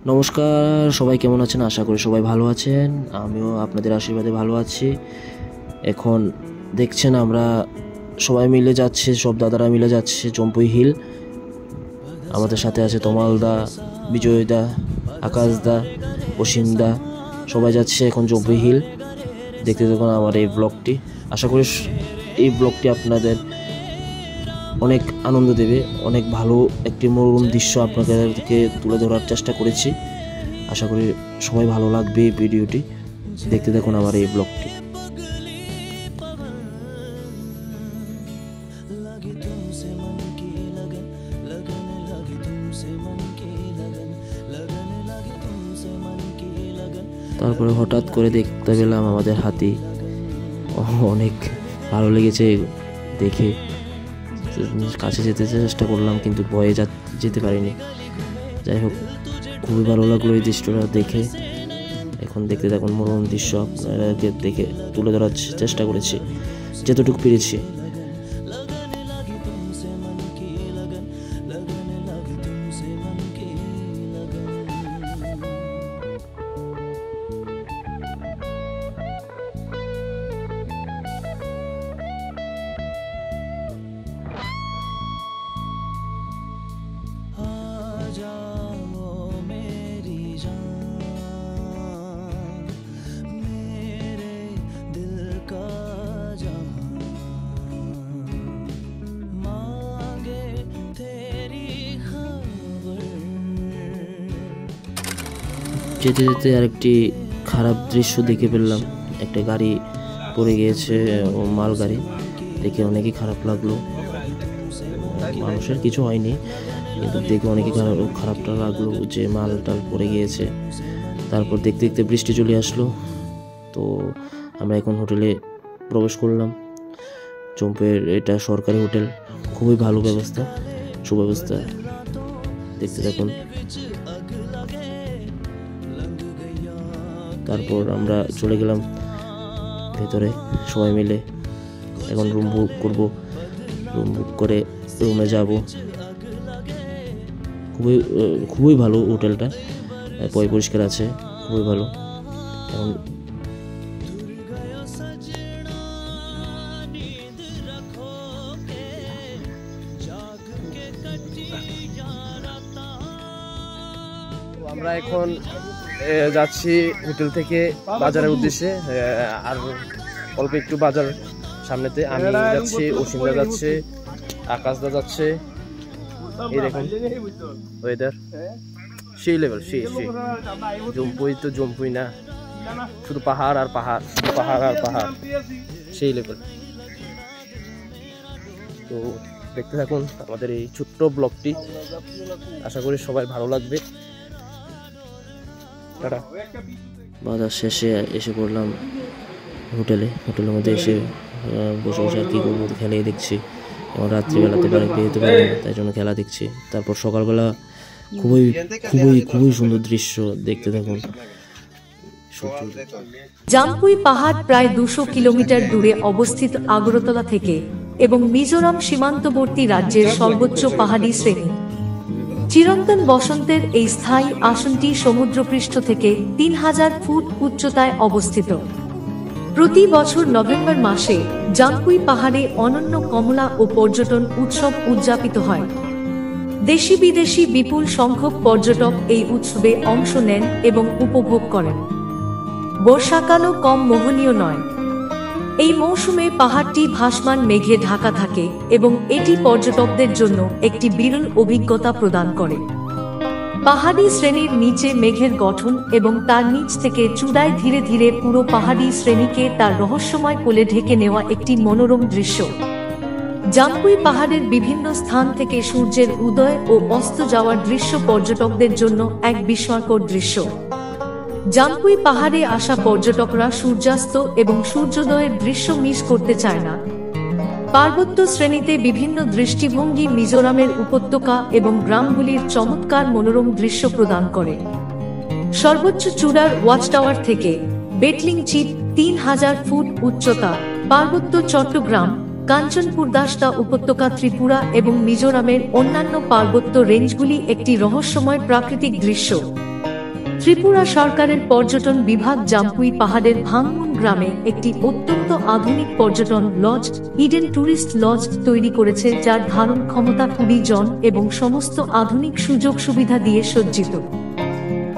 নমস্কার, সবাই কেমন আছেন? আশা করি সবাই ভালো আছেন। আমিও আপনাদের আশীর্বাদে ভালো আছি। এখন দেখছেন আমরা সবাই মিলে যাচ্ছে, সব দাদারা মিলে যাচ্ছে জম্পুই হিল। আমাদের সাথে আছে তমালদা, বিজয়দা, আকাশদা, অসীমদা, সবাই যাচ্ছে এখন জম্পুই হিল। দেখতে দেখুন আমার এই ব্লগটি। আশা করি এই ব্লগটি আপনাদের অনেক আনন্দ দেবে। অনেক ভালো একটি মনোরম দৃশ্য আপনাদেরকে তুলে ধরার চেষ্টা করেছি। আশা করি সবাই ভালো লাগবে এই ভিডিওটি। দেখতে দেখুন আমার এই ব্লগটি। তারপরে হঠাৎ করে দেখতে পেলাম আমাদের হাতি। অনেক ভালো লেগেছে দেখে। কাছে যেতে চেষ্টা করলাম কিন্তু ভয়ে যেতে পারিনি। যাই হোক, খুবই ভালো লাগলো এই দৃশ্যটা দেখে। এখন দেখতে দেখুন মনোরম দৃশ্য আপনাদেরকে দেখে তুলে ধরার চেষ্টা করেছি যতটুকু পেরেছি। যেতে যেতে আরেকটি খারাপ দৃশ্য দেখে ফেললাম। একটা গাড়ি পড়ে গিয়েছে, মাল গাড়ি। দেখে অনেকই খারাপ লাগলো। মানুষের কিছু হয়নি, কিন্তু দেখে অনেকই খারাপটা লাগলো যে মাল টাল পড়ে গিয়েছে। তারপর দেখতে দেখতে বৃষ্টি চলে আসলো। তো আমরা এখন হোটেলে প্রবেশ করলাম। জম্পুয়ের এটা সরকারি হোটেল, খুবই ভালো ব্যবস্থা, সুব্যবস্থা। দেখতে থাকুন। তারপর আমরা চলে গেলাম ভেতরে সবাই মিলে। এখন রুম বুক করব, রুম বুক করে রুমে যাব। খুবই ভালো হোটেলটা, পরিষ্কার আছে, খুবই ভালো। এখন আমরা এখন যাচ্ছি হোটেল থেকে বাজারের উদ্দেশ্যে। আর অল্প একটু বাজার সামনেতে আমি যাচ্ছি, অসীমদা যাচ্ছে, আকাশদা যাচ্ছে। এই দেখুন ওয়েদার সেই লেভেল, সেই জম্পুই তো জম্পুই না, শুধু পাহাড় আর পাহাড়, পাহাড় আর পাহাড়, সেই লেভেল। তো দেখতে থাকুন আমাদের এই ছোট্ট ব্লগটি। আশা করি সবাই ভালো লাগবে। বাজার শেষে এসে পড়লাম হোটেলের মধ্যে এসে বসে বসে আর কি করবো, খেলাই দেখছি। এবং রাত্রিবেলাতে বাড়ি বেরোতে পারি, তাই জন্য খেলা দেখছি। তারপর সকালবেলা খুবই খুবই খুবই সুন্দর দৃশ্য দেখতে থাকুন। জাম্পুই পাহাড় প্রায় 200 কিলোমিটার দূরে অবস্থিত আগরতলা থেকে এবং মিজোরাম সীমান্তবর্তী রাজ্যের সর্বোচ্চ পাহাড়ি শ্রেণী। চিরন্তন বসন্তের এই স্থায়ী আসনটি সমুদ্রপৃষ্ঠ থেকে 3000 ফুট উচ্চতায় অবস্থিত। প্রতি বছর নভেম্বর মাসে জাম্পুই পাহাড়ে অনন্য কমলা ও পর্যটন উৎসব উদযাপিত হয়। দেশি বিদেশি বিপুল সংখ্যক পর্যটক এই উৎসবে অংশ নেন এবং উপভোগ করেন। বর্ষাকালও কম মোহনীয় নয়। এই মৌসুমে পাহাড়টি ভাসমান মেঘে ঢাকা থাকে এবং এটি পর্যটকদের জন্য একটি বিরল অভিজ্ঞতা প্রদান করে। পাহাড়ি শ্রেণীর নিচে মেঘের গঠন এবং তার নিচ থেকে চূড়ায় ধীরে ধীরে পুরো পাহাড়ি শ্রেণীকে তার রহস্যময় কোলে ঢেকে নেওয়া একটি মনোরম দৃশ্য। জাম্পুই পাহাড়ের বিভিন্ন স্থান থেকে সূর্যের উদয় ও অস্ত যাওয়ার দৃশ্য পর্যটকদের জন্য এক বিস্ময়কর দৃশ্য। জাম্পুই পাহাড়ে আসা পর্যটকরা সূর্যাস্ত এবং সূর্যোদয়ের দৃশ্য মিস করতে চায় না। পার্বত্য শ্রেণীতে বিভিন্ন দৃষ্টিভঙ্গি মিজোরামের উপত্যকা এবং গ্রামগুলির চমৎকার মনোরম দৃশ্য প্রদান করে। সর্বোচ্চ চূড়ার ওয়াচ টাওয়ার থেকে বেটলিং চিপ 3000 ফুট উচ্চতা, পার্বত্য চট্টগ্রাম, কাঞ্চনপুরদাসটা উপত্যকা, ত্রিপুরা এবং মিজোরামের অন্যান্য পার্বত্য রেঞ্জগুলি একটি রহস্যময় প্রাকৃতিক দৃশ্য। ত্রিপুরা সরকারের পর্যটন বিভাগ জাম্পুই পাহাড়ের ভাঙমুন গ্রামে একটি অত্যন্ত আধুনিক পর্যটন লজ ইডেন ট্যুরিস্ট লজ তৈরি করেছে, যার ধারণ ক্ষমতা 20 জন এবং সমস্ত আধুনিক সুযোগ সুবিধা দিয়ে সজ্জিত।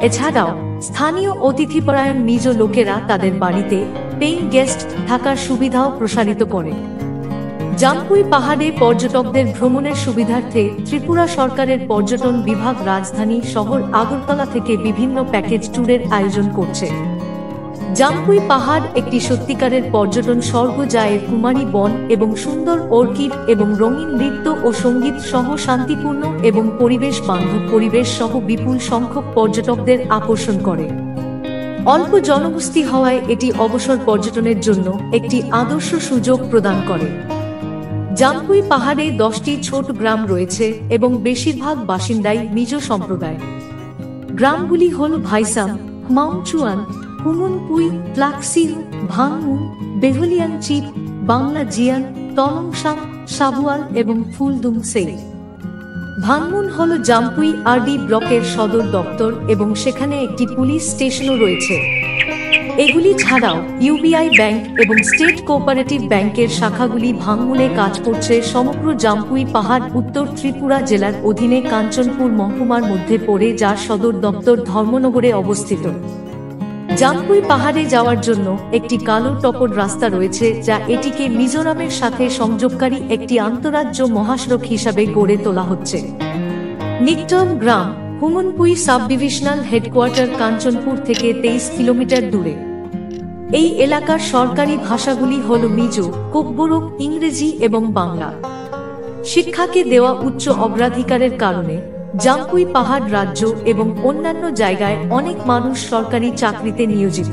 এছাড়াও স্থানীয় অতিথিপরায়ণ মিজো লোকেরা তাদের বাড়িতে পেইং গেস্ট থাকার সুবিধাও প্রসারিত করে। জাম্পুই পাহাড়ে পর্যটকদের ভ্রমণের সুবিধার্থে ত্রিপুরা সরকারের পর্যটন বিভাগ রাজধানী শহর আগরতলা থেকে বিভিন্ন প্যাকেজ ট্যুরের আয়োজন করছে। জাম্পুই পাহাড় একটি সত্যিকারের পর্যটন স্বর্গ, যা এর কুমারী বন এবং সুন্দর অর্কিড এবং রঙিন নৃত্য ও সঙ্গীত সহ শান্তিপূর্ণ এবং পরিবেশ বান্ধব পরিবেশ সহ বিপুল সংখ্যক পর্যটকদের আকর্ষণ করে। অল্প জনবসতি হওয়ায় এটি অবসর পর্যটনের জন্য একটি আদর্শ সুযোগ প্রদান করে। জাম্পুই পাহাড়ে 10টি ছোট গ্রাম রয়েছে এবং বেশিরভাগ বাসিন্দাই মিজো সম্প্রদায়। গ্রামগুলি হল ভাইসাম, মাউচুয়ান, হুমুনপুই, প্লাক্সিউ, ভাংমুন, বেহলিয়ান চিপ, বাংলা জিয়ান, তলংসাং, সাবুয়াল এবং ফুলদুমসেই। ভাংমুন হল জাম্পুই আরডি ব্লকের সদর দপ্তর এবং সেখানে একটি পুলিশ স্টেশনও রয়েছে। এগুলি ছাড়াও ইউবিআই ব্যাংক এবং স্টেট কোঅপারেটিভ ব্যাংকের শাখাগুলি ভাংমুনে কাজ করছে। সমগ্র জাম্পুই পাহাড় উত্তর ত্রিপুরা জেলার অধীনে কাঞ্চনপুর মহকুমার মধ্যে পড়ে, যার সদর দপ্তর ধর্মনগরে অবস্থিত। জাম্পুই পাহাড়ে যাওয়ার জন্য একটি কালো টপর রাস্তা রয়েছে, যা এটিকে মিজোরামের সাথে সংযোগকারী একটি আন্তঃরাজ্য মহাসড়ক হিসাবে গড়ে তোলা হচ্ছে। নিকটম গ্রাম হুমুনপুই সাব ডিভিশনাল হেডকোয়ার্টার কাঞ্চনপুর থেকে 23 কিলোমিটার দূরে। এই এলাকার সরকারি ভাষাগুলি হল মিজো, কোকবরক, ইংরেজি এবং বাংলা। শিক্ষাকে দেওয়া উচ্চ অগ্রাধিকারের কারণে জাম্পুই পাহাড় রাজ্য এবং অন্যান্য জায়গায় অনেক মানুষ সরকারি চাকরিতে নিয়োজিত।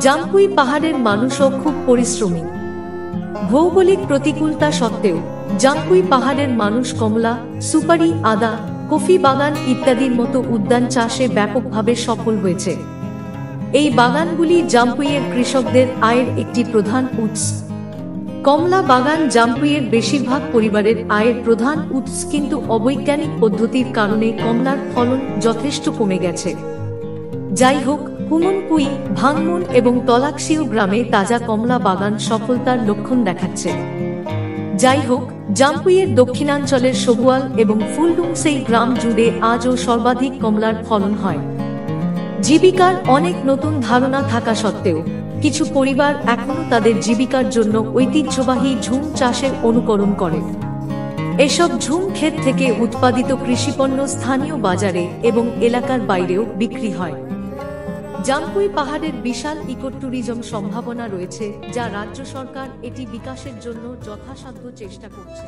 জাম্পুই পাহাড়ের মানুষও খুব পরিশ্রমী। ভৌগোলিক প্রতিকূলতা সত্ত্বেও জাম্পুই পাহাড়ের মানুষ কমলা, সুপারি, আদা, কফি বাগান ইত্যাদির মতো উদ্যান চাষে ব্যাপকভাবে সফল হয়েছে। এই বাগানগুলি জাম্পুইয়ের কৃষকদের আয়ের একটি প্রধান উৎস। কমলা বাগান জাম্পুইয়ের বেশিরভাগ পরিবারের আয়ের প্রধান উৎস, কিন্তু অবৈজ্ঞানিক পদ্ধতির কারণে কমলার ফলন যথেষ্ট কমে গেছে। যাই হোক, হুমুনপুই, ভাংমুন এবং তলাক্সিউ গ্রামে তাজা কমলা বাগান সফলতার লক্ষণ দেখাচ্ছে। যাই হোক, জাম্পুইয়ের দক্ষিণাঞ্চলের সবুয়াল এবং ফুলডুমসেই গ্রাম জুড়ে আজও সর্বাধিক কমলার ফলন হয়। জীবিকার অনেক নতুন ধারণা থাকা সত্ত্বেও কিছু পরিবার এখনও তাদের জীবিকার জন্য ঐতিহ্যবাহী ঝুম চাষের অনুকরণ করে। এসব ঝুম ক্ষেত থেকে উৎপাদিত কৃষিপণ্য স্থানীয় বাজারে এবং এলাকার বাইরেও বিক্রি হয়। জাম্পুই পাহাড়ের বিশাল ইকোট্যুরিজম সম্ভাবনা রয়েছে, যা রাজ্য সরকার এটি বিকাশের জন্য যথাসাধ্য চেষ্টা করছে।